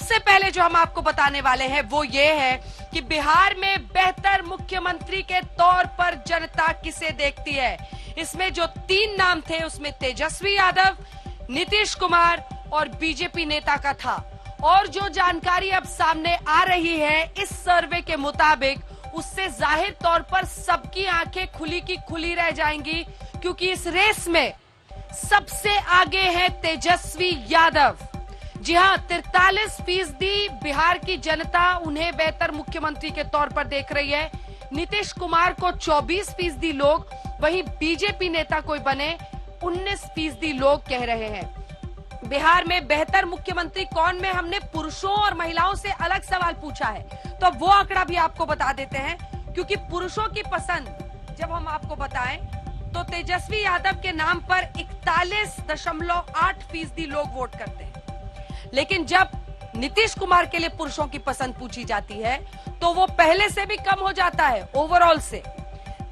सबसे पहले जो हम आपको बताने वाले हैं वो ये है कि बिहार में बेहतर मुख्यमंत्री के तौर पर जनता किसे देखती है। इसमें जो 3 नाम थे उसमें तेजस्वी यादव, नीतीश कुमार और बीजेपी नेता का था। और जो जानकारी अब सामने आ रही है इस सर्वे के मुताबिक, उससे जाहिर तौर पर सबकी आंखें खुली की खुली रह जाएंगी, क्योंकि इस रेस में सबसे आगे है तेजस्वी यादव। जी हां, 43% बिहार की जनता उन्हें बेहतर मुख्यमंत्री के तौर पर देख रही है। नीतीश कुमार को 24% लोग, वहीं बीजेपी नेता कोई बने 19% लोग कह रहे हैं। बिहार में बेहतर मुख्यमंत्री कौन में हमने पुरुषों और महिलाओं से अलग सवाल पूछा है, तो वो आंकड़ा भी आपको बता देते हैं, क्योंकि पुरुषों की पसंद जब हम आपको बताएं तो तेजस्वी यादव के नाम पर 41.8% लोग वोट करते हैं। लेकिन जब नीतीश कुमार के लिए पुरुषों की पसंद पूछी जाती है तो वो पहले से भी कम हो जाता है। ओवरऑल से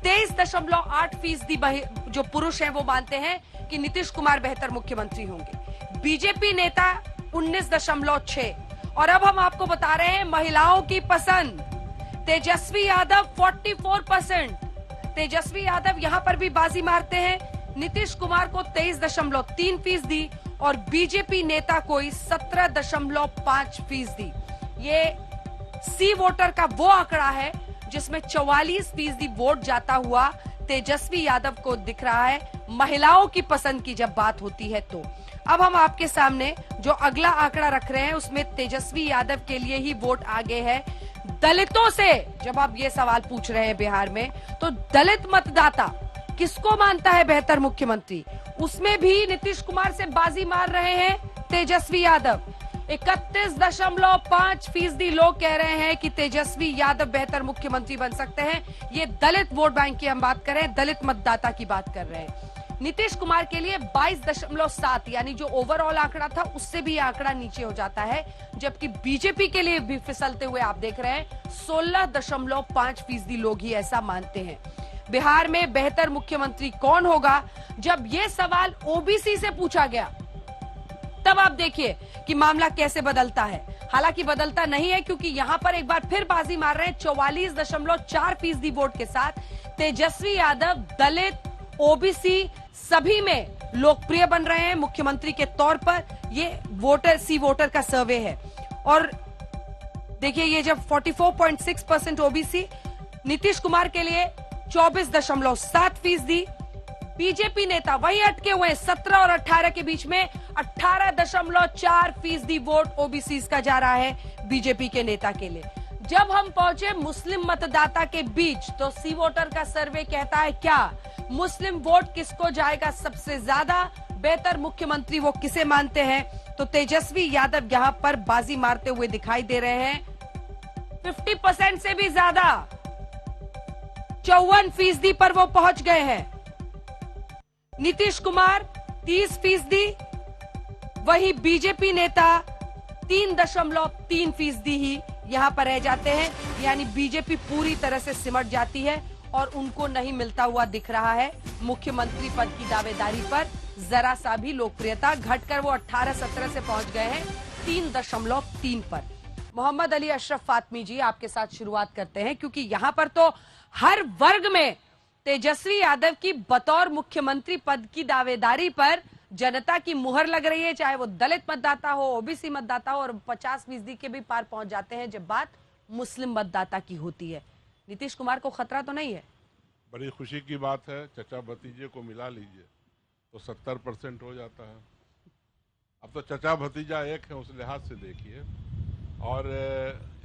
23.8% जो पुरुष हैं वो मानते हैं कि नीतीश कुमार बेहतर मुख्यमंत्री होंगे। बीजेपी नेता 19.6। और अब हम आपको बता रहे हैं महिलाओं की पसंद। तेजस्वी यादव 44%। तेजस्वी यादव यहां पर भी बाजी मारते हैं। नीतीश कुमार को 23.3% और बीजेपी नेता कोई 17.5%। ये सी वोटर का वो आंकड़ा है जिसमें 44% वोट जाता हुआ तेजस्वी यादव को दिख रहा है। महिलाओं की पसंद की जब बात होती है तो अब हम आपके सामने जो अगला आंकड़ा रख रहे हैं उसमें तेजस्वी यादव के लिए ही वोट आगे है। दलितों से जब आप ये सवाल पूछ रहे हैं बिहार में, तो दलित मतदाता किसको मानता है बेहतर मुख्यमंत्री, उसमें भी नीतीश कुमार से बाजी मार रहे हैं तेजस्वी यादव। 31.5% लोग कह रहे हैं कि तेजस्वी यादव बेहतर मुख्यमंत्री बन सकते हैं। ये दलित वोट बैंक की हम बात कर रहे हैं, दलित मतदाता की बात कर रहे हैं। नीतीश कुमार के लिए 22.7, यानी जो ओवरऑल आंकड़ा था उससे भी आंकड़ा नीचे हो जाता है। जबकि बीजेपी के लिए भी फिसलते हुए आप देख रहे हैं 16.5% लोग ही ऐसा मानते हैं। बिहार में बेहतर मुख्यमंत्री कौन होगा, जब यह सवाल ओबीसी से पूछा गया तब आप देखिए कि मामला कैसे बदलता है। हालांकि बदलता नहीं है, क्योंकि यहां पर एक बार फिर बाजी मार रहे हैं 44.4% वोट के साथ तेजस्वी यादव। दलित, ओबीसी सभी में लोकप्रिय बन रहे हैं मुख्यमंत्री के तौर पर। ये वोटर सी वोटर का सर्वे है। और देखिए, ये जब 44.6% ओबीसी, नीतीश कुमार के लिए 24.7%। बीजेपी नेता वही अटके हुए 17 और 18 के बीच में 18.4% वोट ओबीसी का जा रहा है बीजेपी के नेता के लिए। जब हम पहुंचे मुस्लिम मतदाता के बीच, तो सी वोटर का सर्वे कहता है क्या मुस्लिम वोट किसको जाएगा सबसे ज्यादा, बेहतर मुख्यमंत्री वो किसे मानते हैं, तो तेजस्वी यादव यहां पर बाजी मारते हुए दिखाई दे रहे हैं। 50% से भी ज्यादा 54% पर वो पहुंच गए हैं। नीतीश कुमार 30%, वही बीजेपी नेता 3.3% ही यहां पर रह जाते हैं। यानी बीजेपी पूरी तरह से सिमट जाती है और उनको नहीं मिलता हुआ दिख रहा है मुख्यमंत्री पद की दावेदारी पर जरा सा भी लोकप्रियता, घटकर वो 18-17 से पहुंच गए हैं 3.3 पर। मोहम्मद अली अशरफ फातमी जी, आपके साथ शुरुआत करते हैं, क्योंकि यहां पर तो हर वर्ग में तेजस्वी यादव की बतौर मुख्यमंत्री पद की दावेदारी पर जनता की मुहर लग रही है, चाहे वो दलित मतदाता हो, ओबीसी मतदाता हो, और 50% के भी पार पहुंच जाते हैं जब बात मुस्लिम मतदाता की होती है। नीतीश कुमार को खतरा तो नहीं है? बड़ी खुशी की बात है, चचा भतीजे को मिला लीजिए तो 70% हो जाता है। अब तो चचा भतीजा एक है, उस लिहाज से देखिए। और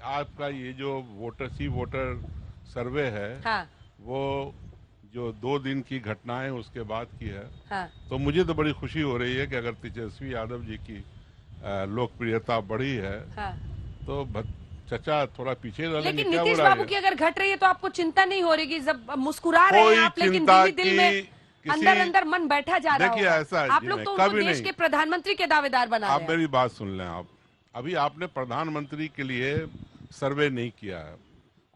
आपका ये जो सी वोटर सर्वे है, हाँ। वो जो 2 दिन की घटनाएं उसके बाद की है, हाँ। तो मुझे तो बड़ी खुशी हो रही है कि अगर तेजस्वी यादव जी की लोकप्रियता बढ़ी है, हाँ। तो चचा थोड़ा पीछे रह, लेकिन नीतीश बाबू की अगर घट रही है तो आपको चिंता नहीं हो रही? जब मुस्कुरा रहे हैं आप, लेकिन दिल में अंदर अंदर मन बैठा जा रहा है। देखिए, ऐसा आप लोग तो उनको देश के प्रधानमंत्री के दावेदार बना रहे हैं। आप मेरी बात सुन लें। आप अभी आपने प्रधानमंत्री के लिए सर्वे नहीं किया है,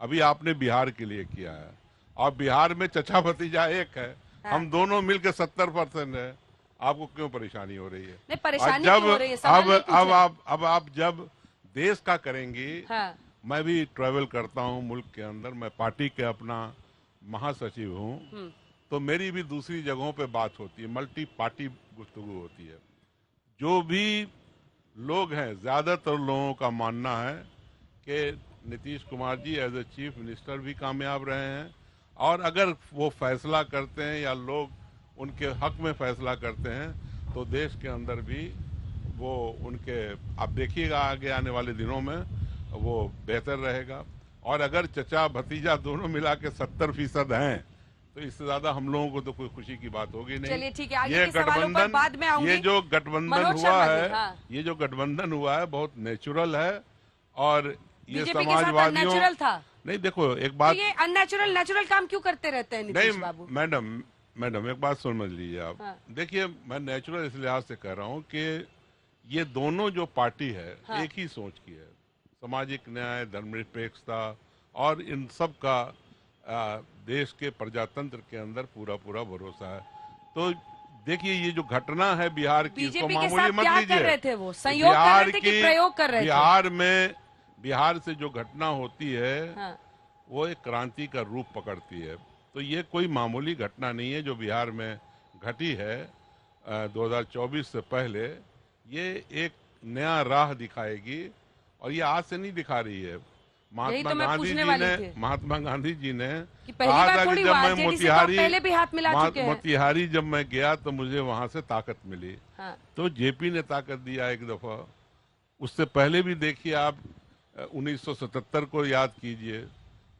अभी आपने बिहार के लिए किया है। और बिहार में चचा भतीजा एक है, हाँ। हम दोनों मिलकर 70% है। आपको क्यों परेशानी हो रही है? नहीं, परेशानी क्यों हो रही है? अब आप जब देश का करेंगी। हाँ। मैं भी ट्रैवल करता हूँ मुल्क के अंदर, मैं पार्टी के अपना महासचिव हूँ, तो मेरी भी दूसरी जगहों पे बात होती है, मल्टी पार्टी गुफ्तगू होती है। जो भी लोग हैं, ज्यादातर लोगों का मानना है कि Nitish Kumar ji as a chief minister भी कामयाब रहे हैं, और अगर वो फैसला करते हैं या लोग उनके हक में फैसला करते हैं तो देश के अंदर भी वो उनके, आप देखिएगा आगे आने वाले दिनों में वो बेहतर रहेगा। और अगर चचा भतीजा दोनों मिला के 70% हैं तो इससे ज्यादा हम लोगों को तो कोई खुशी की बात होगी नहीं। चलिए ठीक है, आगे के सवालों पर बाद में आऊंगी। ये जो गठबंधन मनोज हुआ शर्मा जी, है, हाँ। ये जो गठबंधन हुआ है बहुत नेचुरल है, और ये बीजेपी के साथ समाजवादियों, अननेचुरल था। नहीं देखो एक तो बात, ये अननेचुरल नेचुरल काम क्यों करते रहते हैं नीतीश नहीं बाबू? मैडम एक बात समझ लीजिए आप। हाँ। देखिए मैं नेचुरल इस लिहाज से कह रहा हूँ कि ये दोनों जो पार्टी है हाँ। एक ही सोच की है, सामाजिक न्याय, धर्मनिरपेक्षता और इन सब का देश के प्रजातंत्र के अंदर पूरा पूरा भरोसा है। तो देखिए ये जो घटना है बिहार की, इसको बीजेपी के मामूली साथ मत क्या लीजिए। कर रहे थे वो? संयोग कर रहे थे कि प्रयोग कर रहे थे? बिहार से जो घटना होती है हाँ। वो एक क्रांति का रूप पकड़ती है। तो ये कोई मामूली घटना नहीं है जो बिहार में घटी है 2024 से पहले। ये एक नया राह दिखाएगी, और ये आज से नहीं दिखा रही है। महात्मा गांधी जी ने कि पहली बार थोड़ी हुआ, आरजेडी से तो आप पहले भी हाथ मिला चुके हैं। मोतिहारी जब मैं गया तो मुझे वहां से ताकत मिली। हाँ। तो जेपी ने ताकत दिया एक दफा। उससे पहले भी देखिए आप 1977 को याद कीजिए,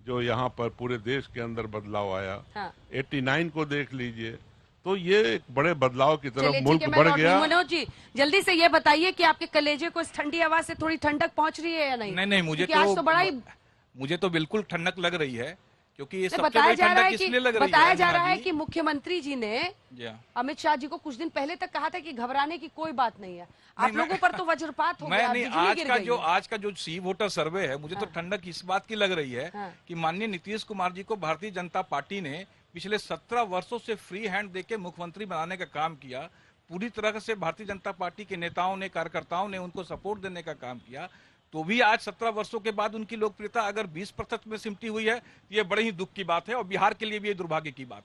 जो यहाँ पर पूरे देश के अंदर बदलाव आया। हाँ। 89 को देख लीजिए। तो ये एक बड़े बदलाव की तरफ मुल्क है, बढ़ गया। मनोज जी जल्दी से ये बताइए कि आपके कलेजे को इस ठंडी हवा से थोड़ी ठंडक पहुंच रही है या नहीं? नहीं, मुझे तो बिल्कुल ठंडक लग रही है, क्योंकि ये सबसे बड़ी ठंडक इसलिए लग रही है। बताया जा रहा है कि मुख्यमंत्री जी ने अमित शाह जी को कुछ दिन पहले तक कहा था कि घबराने की कोई बात नहीं है। आप लोगों पर तो वज्रपात हो गया, आज का जो सी वोटर सर्वे है, मुझे तो ठंडक इस बात की लग रही है कि माननीय नीतीश कुमार जी को भारतीय जनता पार्टी ने पिछले 17 वर्षों से फ्री हैंड देके मुख्यमंत्री बनाने का काम किया। पूरी तरह से भारतीय जनता पार्टी के नेताओं ने, कार्यकर्ताओं ने उनको सपोर्ट देने का काम किया। तो भी आज 17 वर्षों के बाद उनकी लोकप्रियता अगर 20% में सिमटी हुई है, ये बड़े ही दुख की बात है, और बिहार के लिए भी ये दुर्भाग्य की बात